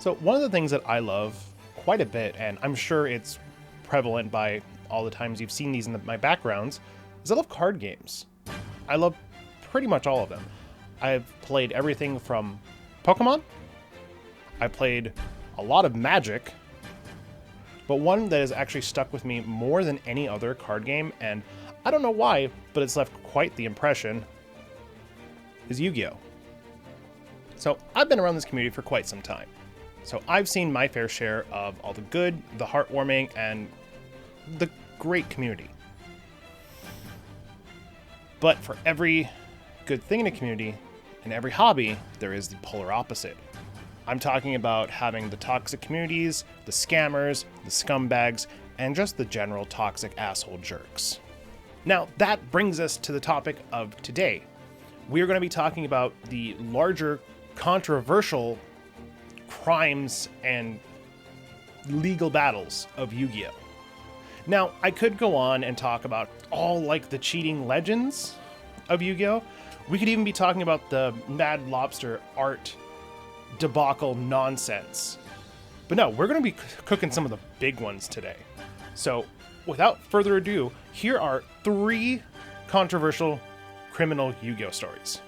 So one of the things that I love quite a bit, and I'm sure it's prevalent by all the times you've seen these in my backgrounds, is I love card games. I love pretty much all of them. I've played everything from Pokemon. I played a lot of Magic, but one that has actually stuck with me more than any other card game, and I don't know why, but it's left quite the impression, is Yu-Gi-Oh! So I've been around this community for quite some time. So I've seen my fair share of all the good, the heartwarming, and the great community. But for every good thing in a community and every hobby, there is the polar opposite. I'm talking about having the toxic communities, the scammers, the scumbags, and just the general toxic asshole jerks. Now, that brings us to the topic of today. We are going to be talking about the larger controversial crimes and legal battles of Yu-Gi-Oh! Now, I could go on and talk about all like the cheating legends of Yu-Gi-Oh! We could even be talking about the Mad Lobster art debacle nonsense. But no, we're going to be cooking some of the big ones today. So, without further ado, here are 3 controversial criminal Yu-Gi-Oh! Stories.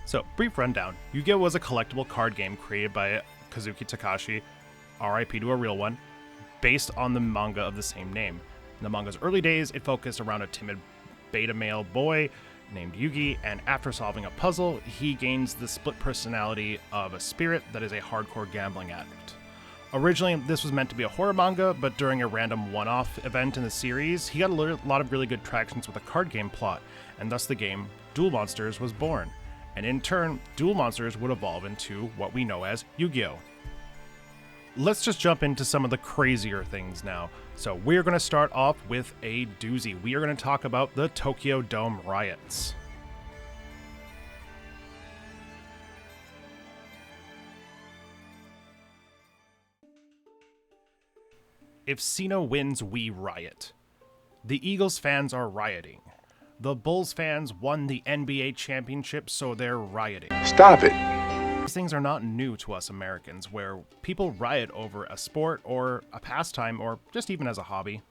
So, brief rundown. Yu-Gi-Oh! Was a collectible card game created by Kazuki Takashi, RIP to a real one, based on the manga of the same name. In the manga's early days, it focused around a timid beta male boy named Yugi, and after solving a puzzle, he gains the split personality of a spirit that is a hardcore gambling addict. Originally, this was meant to be a horror manga, but during a random one-off event in the series, he got a lot of really good tractions with a card game plot, and thus the game Duel Monsters was born. And in turn, Duel Monsters would evolve into what we know as Yu-Gi-Oh! Let's just jump into some of the crazier things now. So we're going to start off with a doozy. We are going to talk about the Tokyo Dome riots. If Sino wins, we riot. The Eagles fans are rioting. The Bulls fans won the NBA championship, so they're rioting. Stop it. These things are not new to us Americans, where people riot over a sport or a pastime or just even as a hobby.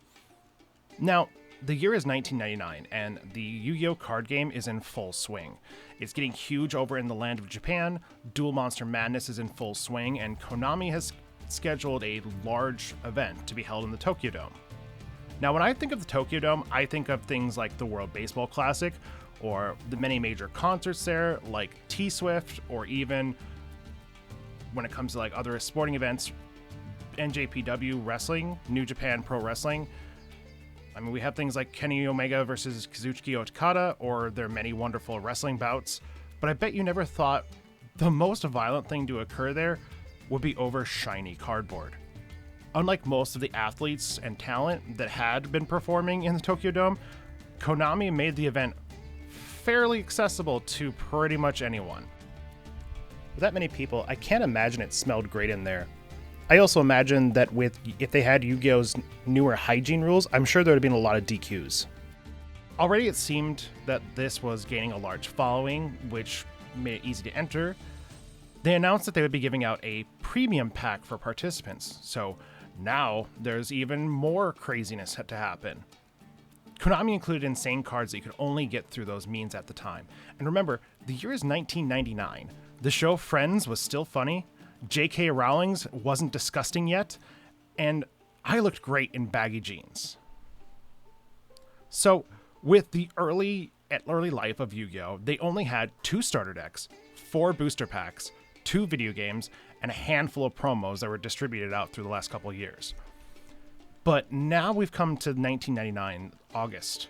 Now, the year is 1999, and the Yu-Gi-Oh! Card game is in full swing. It's getting huge over in the land of Japan, Duel Monster Madness is in full swing, and Konami has scheduled a large event to be held in the Tokyo Dome. Now, when I think of the Tokyo Dome, I think of things like the World Baseball Classic, or the many major concerts there, like T-Swift, or even when it comes to like other sporting events, NJPW Wrestling, New Japan Pro Wrestling. I mean, we have things like Kenny Omega versus Kazuchika Okada, or their many wonderful wrestling bouts, but I bet you never thought the most violent thing to occur there would be over shiny cardboard. Unlike most of the athletes and talent that had been performing in the Tokyo Dome, Konami made the event fairly accessible to pretty much anyone. With that many people, I can't imagine it smelled great in there. I also imagine that if they had Yu-Gi-Oh's newer hygiene rules, I'm sure there would have been a lot of DQs. Already it seemed that this was gaining a large following, which made it easy to enter. They announced that they would be giving out a premium pack for participants, so now there's even more craziness had to happen. Konami included insane cards that you could only get through those means at the time. And remember, the year is 1999. The show Friends was still funny, J.K. Rowling's wasn't disgusting yet, and I looked great in baggy jeans. So, with the early life of Yu-Gi-Oh!, they only had 2 starter decks, 4 booster packs, 2 video games, and a handful of promos that were distributed out through the last couple of years. But now we've come to 1999, August.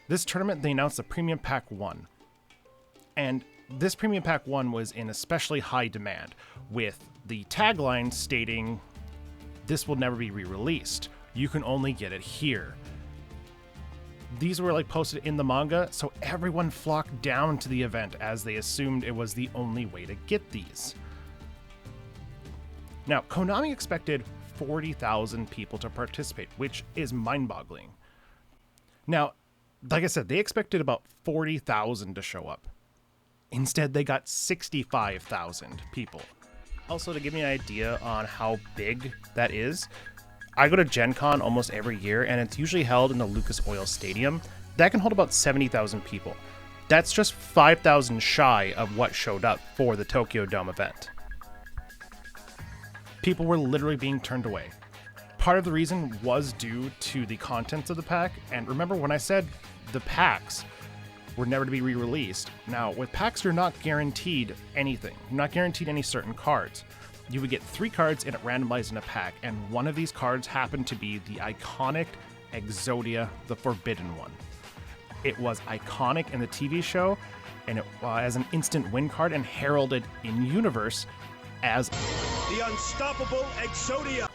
This tournament, they announced the Premium Pack 1. And this Premium Pack 1 was in especially high demand, with the tagline stating, "This will never be re-released. You can only get it here." These were like posted in the manga, so everyone flocked down to the event as they assumed it was the only way to get these. Now, Konami expected 40,000 people to participate, which is mind-boggling. Now, like I said, they expected about 40,000 to show up. Instead, they got 65,000 people. Also, to give me an idea on how big that is, I go to Gen Con almost every year, and it's usually held in the Lucas Oil Stadium. That can hold about 70,000 people. That's just 5,000 shy of what showed up for the Tokyo Dome event. People were literally being turned away. Part of the reason was due to the contents of the pack, and remember when I said the packs were never to be re-released. Now, with packs, you're not guaranteed anything. You're not guaranteed any certain cards. You would get 3 cards and it randomized in a pack, and one of these cards happened to be the iconic Exodia, the Forbidden one. It was iconic in the TV show, and it as an instant win card and heralded in universe as the unstoppable Exodia.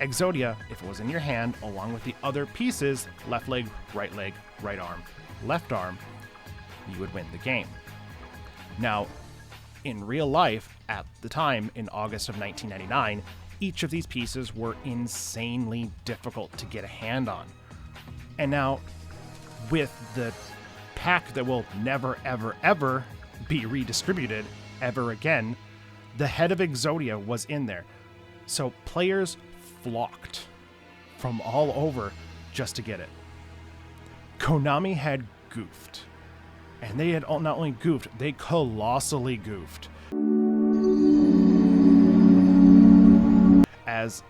Exodia, if it was in your hand, along with the other pieces, left leg, right arm, left arm, you would win the game. Now, in real life, at the time, in August of 1999, each of these pieces were insanely difficult to get a hand on. And now, with the pack that will never, ever, ever be redistributed ever again, the head of Exodia was in there. So players flocked from all over just to get it. Konami had goofed. And they had not only goofed, they colossally goofed. As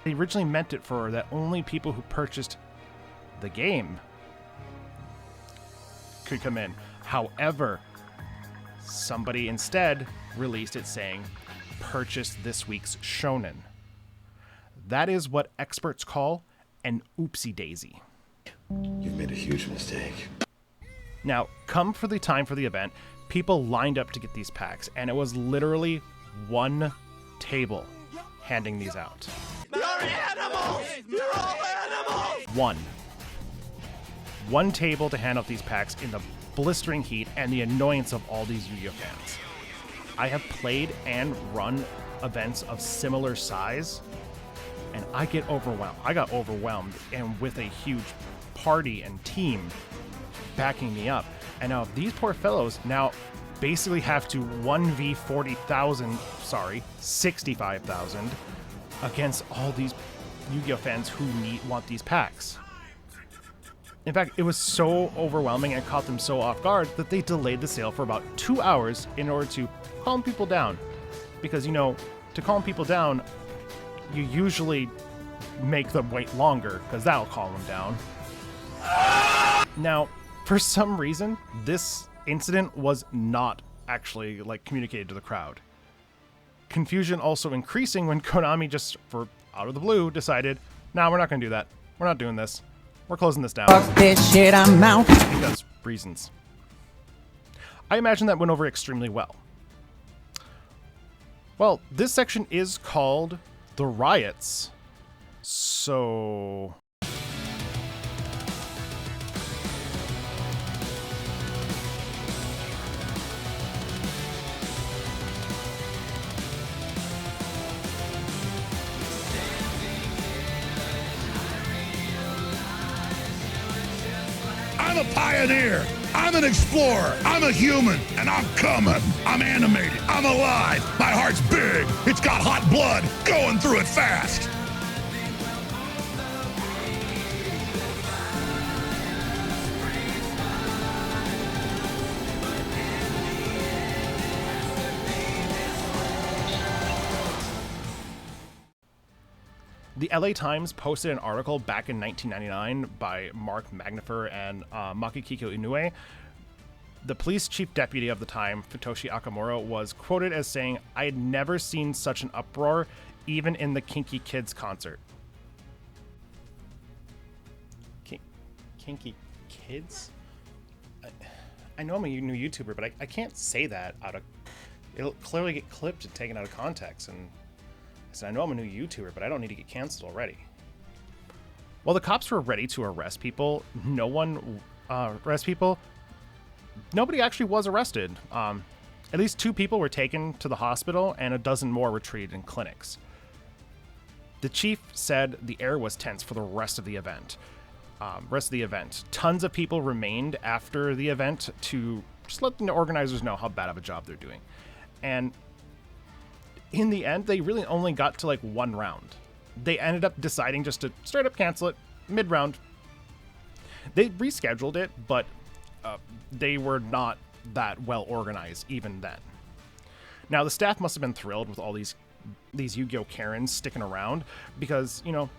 they originally meant it for that only people who purchased the game could come in. However, somebody instead released it saying, purchase this week's shonen. That is what experts call an oopsie daisy. You've made a huge mistake. Now, come for the time for the event, people lined up to get these packs, and it was literally one table handing these out. You're animals! You're all animals! One table to hand out these packs in the blistering heat and the annoyance of all these Yu-Gi-Oh fans. I have played and run events of similar size, and I get overwhelmed. I got overwhelmed, and with a huge party and team backing me up. And now these poor fellows now basically have to 65,000 against all these Yu-Gi-Oh fans who want these packs. In fact, it was so overwhelming and caught them so off guard that they delayed the sale for about 2 hours in order to calm people down. Because, you know, to calm people down, you usually make them wait longer, because that'll calm them down. Now, for some reason, this incident was not actually communicated to the crowd. Confusion also increasing when Konami just, for out of the blue, decided, nah, we're not going to do that. We're not doing this. We're closing this down. Fuck this shit, I'm out. Because reasons. I imagine that went over extremely well. Well, this section is called the Riots. So... I'm a pioneer. I'm an explorer. I'm a human, and I'm coming. I'm animated. I'm alive. My heart's big. It's got hot blood going through it fast. The LA Times posted an article back in 1999 by Mark Magnifer and Makikiko Inoue. The police chief deputy of the time, Futoshi Akamura, was quoted as saying, "I had never seen such an uproar, even in the Kinky Kids concert." Kinky Kids? I know I'm a new YouTuber, but I can't say that it'll clearly get clipped and taken out of context, and I know I'm a new YouTuber, but I don't need to get canceled already. While the cops were ready to arrest people, nobody actually was arrested. At least 2 people were taken to the hospital, and a dozen more were treated in clinics. The chief said the air was tense for the rest of the event. Tons of people remained after the event to just let the organizers know how bad of a job they're doing. And in the end, they really only got to like one round. They ended up deciding just to straight up cancel it mid-round. They rescheduled it, but they were not that well organized even then. Now, the staff must have been thrilled with all these Yu-Gi-Oh! Karens sticking around because, you know,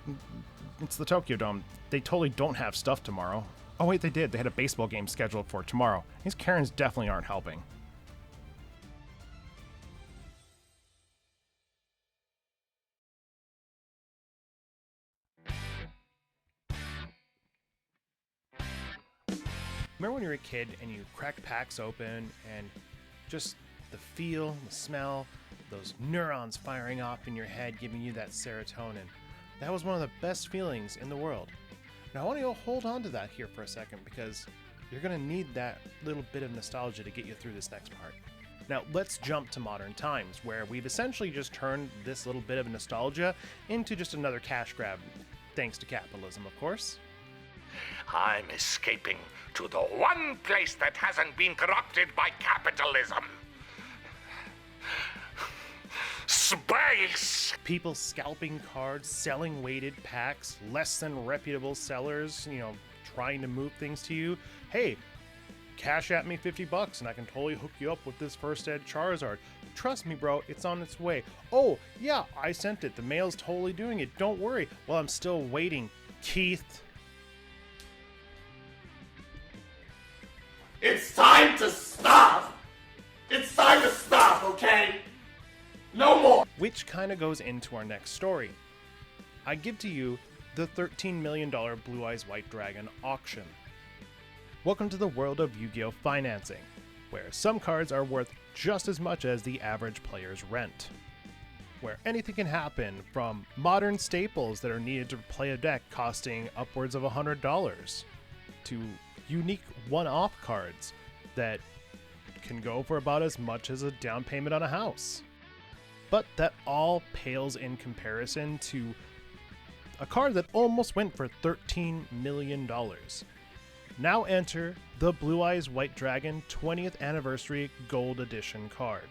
it's the Tokyo Dome. They totally don't have stuff tomorrow. Oh, wait, they did. They had a baseball game scheduled for tomorrow. These Karens definitely aren't helping. Remember when you were a kid and you cracked packs open and just the feel, the smell, those neurons firing off in your head giving you that serotonin? That was one of the best feelings in the world. Now I want to hold on to that here for a second because you're going to need that little bit of nostalgia to get you through this next part. Now let's jump to modern times where we've essentially just turned this little bit of nostalgia into just another cash grab, thanks to capitalism, of course. I'm escaping to the one place that hasn't been corrupted by capitalism. Space! People scalping cards, selling weighted packs, less than reputable sellers, you know, trying to move things to you. Hey, cash at me $50 and I can totally hook you up with this first ed Charizard. Trust me, bro, it's on its way. Oh, yeah, I sent it. The mail's totally doing it. Don't worry. Well, I'm still waiting, Keith. It's time to stop! It's time to stop, okay? No more! Which kind of goes into our next story. I give to you the $13 million Blue Eyes White Dragon auction. Welcome to the world of Yu-Gi-Oh! Financing, where some cards are worth just as much as the average player's rent. Where anything can happen, from modern staples that are needed to play a deck costing upwards of $100, to unique one-off cards that can go for about as much as a down payment on a house. But that all pales in comparison to a card that almost went for $13 million. Now enter the Blue Eyes White Dragon 20th Anniversary Gold Edition card.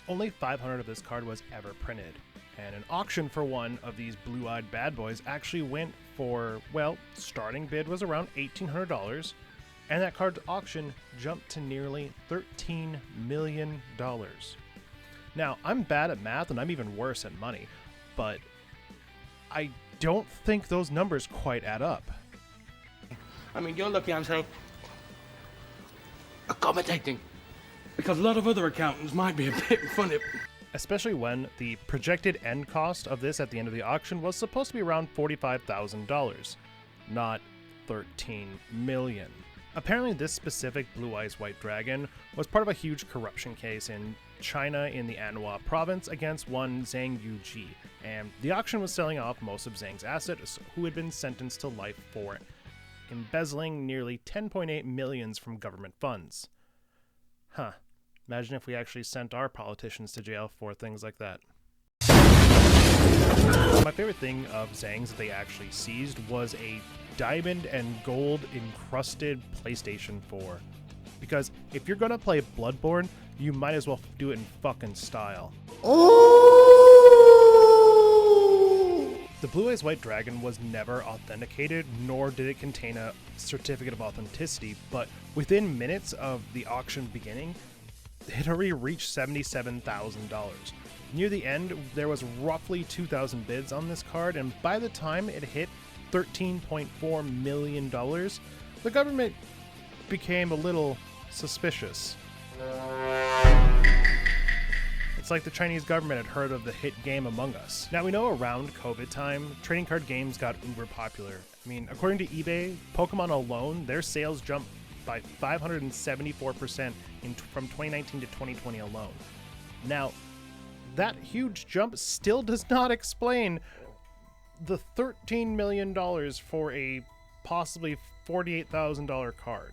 Only 500 of this card was ever printed, and an auction for one of these blue-eyed bad boys actually went for, well, starting bid was around $1,800, and that card's auction jumped to nearly $13 million. Now, I'm bad at math and I'm even worse at money, but I don't think those numbers quite add up. I mean, you're lucky I'm saying accommodating, because a lot of other accountants might be a bit funny. Especially when the projected end cost of this at the end of the auction was supposed to be around $45,000, not $13 million. Apparently this specific Blue Eyes White Dragon was part of a huge corruption case in China in the Anhui province against one Zhang Yuji, and the auction was selling off most of Zhang's assets, who had been sentenced to life for embezzling nearly 10.8 millions from government funds. Huh. Imagine if we actually sent our politicians to jail for things like that. My favorite thing of Zhang's that they actually seized was a diamond and gold encrusted PlayStation 4. Because if you're gonna play Bloodborne, you might as well do it in fucking style. The Blue Eyes White Dragon was never authenticated, nor did it contain a certificate of authenticity, but within minutes of the auction beginning, it had already reached $77,000. Near the end, there was roughly 2,000 bids on this card, and by the time it hit $13.4 million, the government became a little suspicious. It's like the Chinese government had heard of the hit game Among Us. Now, we know around COVID time, trading card games got uber popular. I mean, according to eBay, Pokemon alone, their sales jumped by 574% from 2019 to 2020 alone. Now, that huge jump still does not explain the $13 million for a possibly $48,000 card.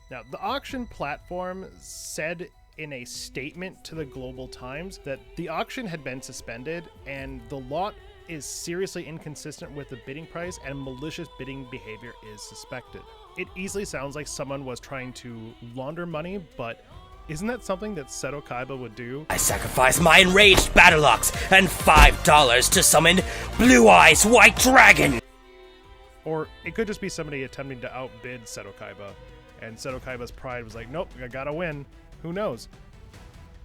Now, the auction platform said in a statement to the Global Times that the auction had been suspended and the lot is seriously inconsistent with the bidding price and malicious bidding behavior is suspected. It easily sounds like someone was trying to launder money, but Isn't that something that Seto Kaiba would do? I sacrifice my enraged battle ox and $5 to summon Blue Eyes White Dragon! Or it could just be somebody attempting to outbid Seto Kaiba, and Seto Kaiba's pride was like, nope, I gotta win. Who knows?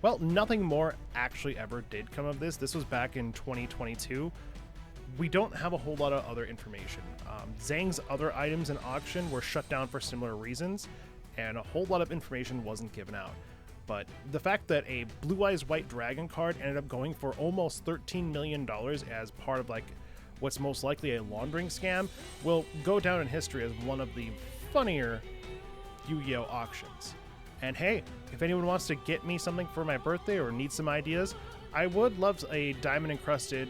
Well, nothing more actually ever did come of this. This was back in 2022. We don't have a whole lot of other information. Zhang's other items in auction were shut down for similar reasons, and a whole lot of information wasn't given out. But the fact that a Blue Eyes White Dragon card ended up going for almost $13 million as part of what's most likely a laundering scam will go down in history as one of the funnier Yu-Gi-Oh! Auctions. And hey, if anyone wants to get me something for my birthday or needs some ideas, I would love a diamond encrusted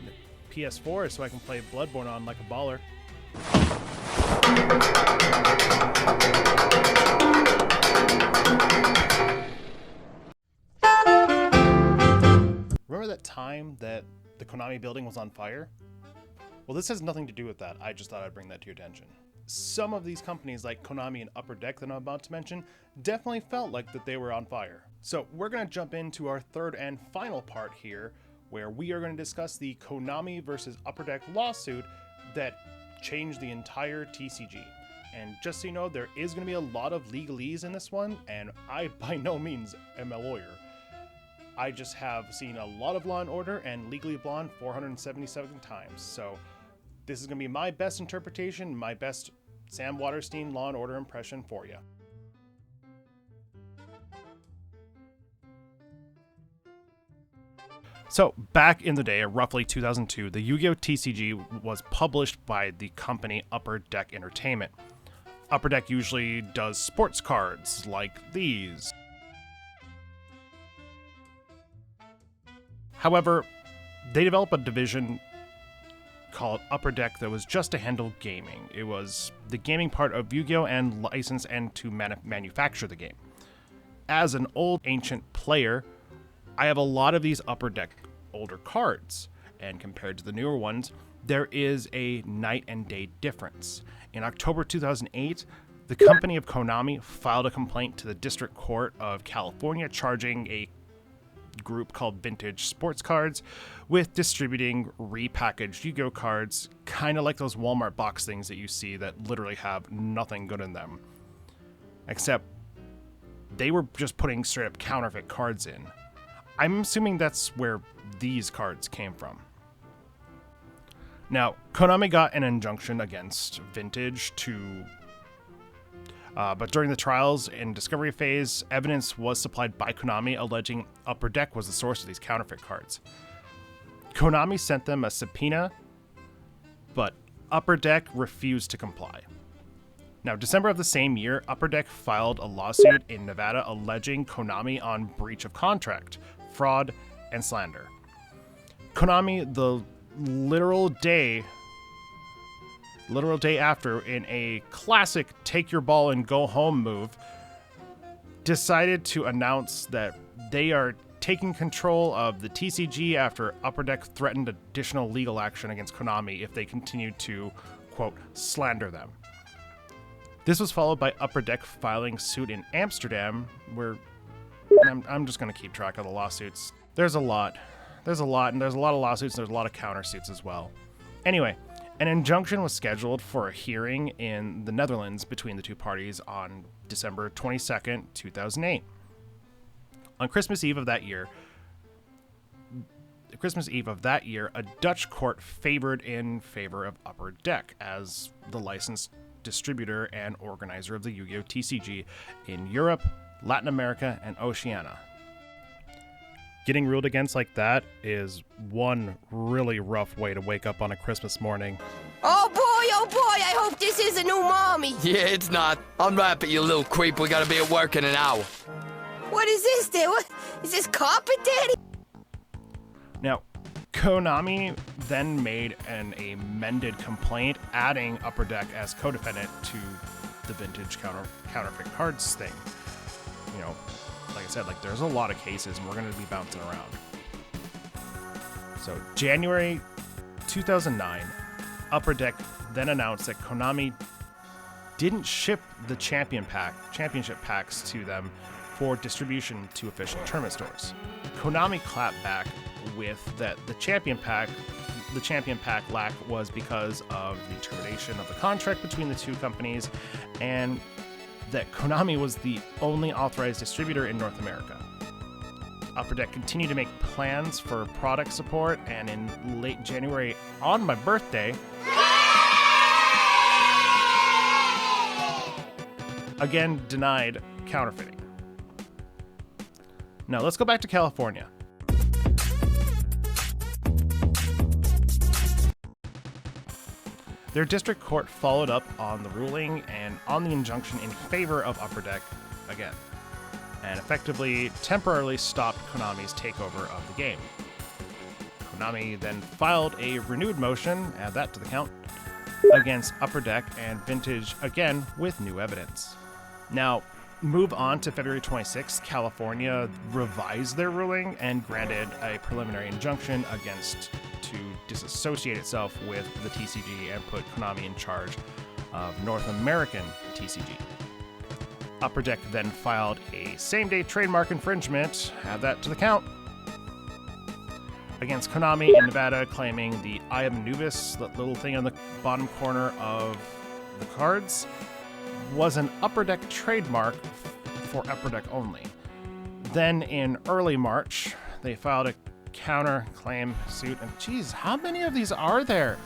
PS4 so I can play Bloodborne on like a baller. Remember that time that the Konami building was on fire? Well, this has nothing to do with that. I just thought I'd bring that to your attention. Some of these companies like Konami and Upper Deck that I'm about to mention definitely felt like that they were on fire. So we're going to jump into our third and final part here, where we are going to discuss the Konami versus Upper Deck lawsuit that changed the entire TCG. And just so you know, there is going to be a lot of legalese in this one, and I by no means am a lawyer. I just have seen a lot of Law & Order and Legally Blonde 477 times, so this is going to be my best interpretation, my best Sam Waterstein Law & Order impression for you. So, back in the day, roughly 2002, the Yu-Gi-Oh! TCG was published by the company Upper Deck Entertainment. Upper Deck usually does sports cards like these. However, they developed a division called Upper Deck that was just to handle gaming. It was the gaming part of Yu-Gi-Oh! And license and to manufacture the game. As an old ancient player, I have a lot of these Upper Deck older cards, and compared to the newer ones, there is a night and day difference. In October 2008, the company of Konami filed a complaint to the District Court of California charging a group called Vintage Sports Cards with distributing repackaged Yu-Gi-Oh! Cards, kind of like those Walmart box things that you see that literally have nothing good in them. Except they were just putting straight up counterfeit cards in. I'm assuming that's where these cards came from. Now, Konami got an injunction against Vintage but during the trials and discovery phase, evidence was supplied by Konami alleging Upper Deck was the source of these counterfeit cards. Konami sent them a subpoena, but Upper Deck refused to comply. Now, December of the same year, Upper Deck filed a lawsuit in Nevada alleging Konami on breach of contract, fraud, and slander. Konami, the literal day after, in a classic take your ball and go home move, decided to announce that they are taking control of the TCG after Upper Deck threatened additional legal action against Konami if they continued to, quote, slander them. This was followed by Upper Deck filing suit in Amsterdam, where I'm just going to keep track of the lawsuits. There's a lot, and there's a lot of lawsuits, and there's a lot of countersuits as well. Anyway, an injunction was scheduled for a hearing in the Netherlands between the two parties on December 22nd, 2008. On Christmas Eve of that year, a Dutch court favored in favor of Upper Deck as the licensed distributor and organizer of the Yu-Gi-Oh! TCG in Europe, Latin America, and Oceania. Getting ruled against like that is one really rough way to wake up on a Christmas morning. Oh boy, I hope this is a new mommy. Yeah, it's not. Unwrap it, you little creep. We gotta be at work in an hour. What is this, dude? What? Is this carpet, Daddy? Now, Konami then made an amended complaint adding Upper Deck as co-defendant to the Vintage counterfeit cards thing. You know, like I said, there's a lot of cases and we're going to be bouncing around. So January 2009, Upper Deck then announced that Konami didn't ship the championship packs to them for distribution to official tournament stores. Konami clapped back with that the Champion Pack lack was because of the termination of the contract between the two companies, and that Konami was the only authorized distributor in North America. Upper Deck continued to make plans for product support, and in late January, on my birthday, again denied counterfeiting. Now let's go back to California. Their district court followed up on the ruling and on the injunction in favor of Upper Deck again, and effectively temporarily stopped Konami's takeover of the game. Konami then filed a renewed motion, add that to the count, against Upper Deck and Vintage again with new evidence. Now, move on to February 26th, California revised their ruling and granted a preliminary injunction against to disassociate itself with the TCG and put Konami in charge of North American TCG. Upper Deck then filed a same-day trademark infringement, add that to the count, against Konami in Nevada, claiming the Eye of Anubis, that little thing on the bottom corner of the cards, was an Upper Deck trademark for Upper Deck only. Then in early March, they filed a counter-claim suit, and geez, how many of these are there?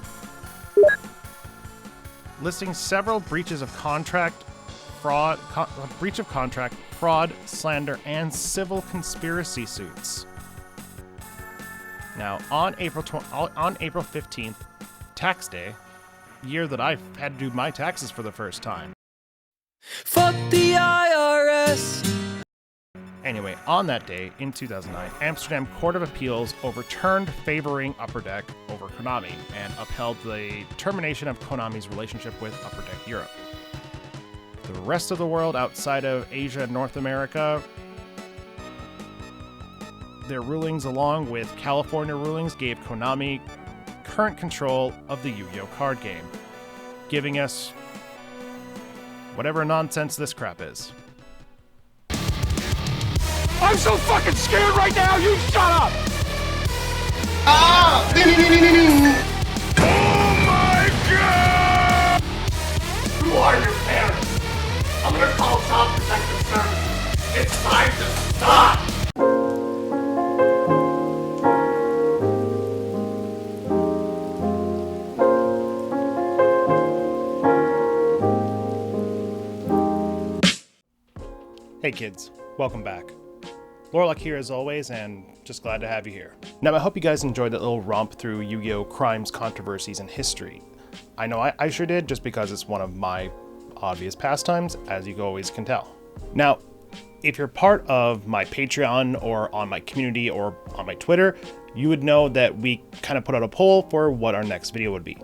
Listing several breaches of contract, fraud, fraud, slander, and civil conspiracy suits. Now, on April 15th, tax day, year that I had to do my taxes for the first time. Fuck the IRS! Anyway, on that day, in 2009, Amsterdam Court of Appeals overturned favoring Upper Deck over Konami and upheld the termination of Konami's relationship with Upper Deck Europe. The rest of the world outside of Asia and North America, their rulings along with California rulings gave Konami current control of the Yu-Gi-Oh! Card game, giving us whatever nonsense this crap is. I'm so fucking scared right now, you shut up! Oh my god! Who are your parents? I'm gonna call Child Protective Services. It's time to stop! Hey kids, welcome back. Lorlock here as always, and just glad to have you here. Now I hope you guys enjoyed that little romp through Yu-Gi-Oh! Crimes, controversies, and history. I know I sure did, just because it's one of my obvious pastimes, as you always can tell. Now, if you're part of my Patreon or on my community or on my Twitter, you would know that we kind of put out a poll for what our next video would be.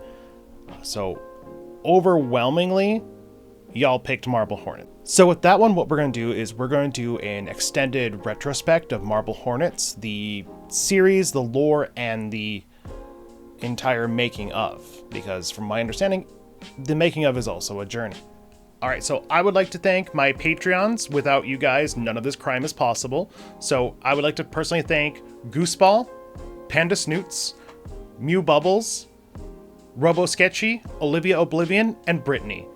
So overwhelmingly, y'all picked Marble Hornet. So with that one, what we're going to do is we're going to do an extended retrospect of Marble Hornets, the series, the lore, and the entire making of, because from my understanding, the making of is also a journey. All right, so I would like to thank my Patreons. Without you guys, none of this crime is possible. So I would like to personally thank Gooseball, Panda Snoots, Mew Bubbles, Robo Sketchy, Olivia Oblivion, and Brittany.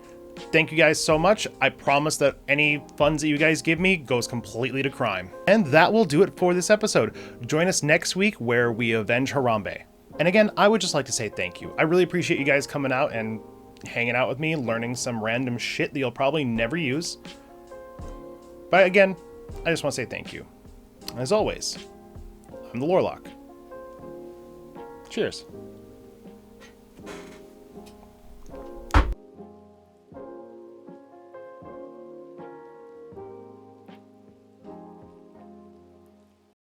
Thank you guys so much. I promise that any funds that you guys give me goes completely to crime. And that will do it for this episode. Join us next week where we avenge Harambe. And again, I would just like to say thank you. I really appreciate you guys coming out and hanging out with me, learning some random shit that you'll probably never use. But again, I just want to say thank you. As always, I'm the Lorlock. Cheers.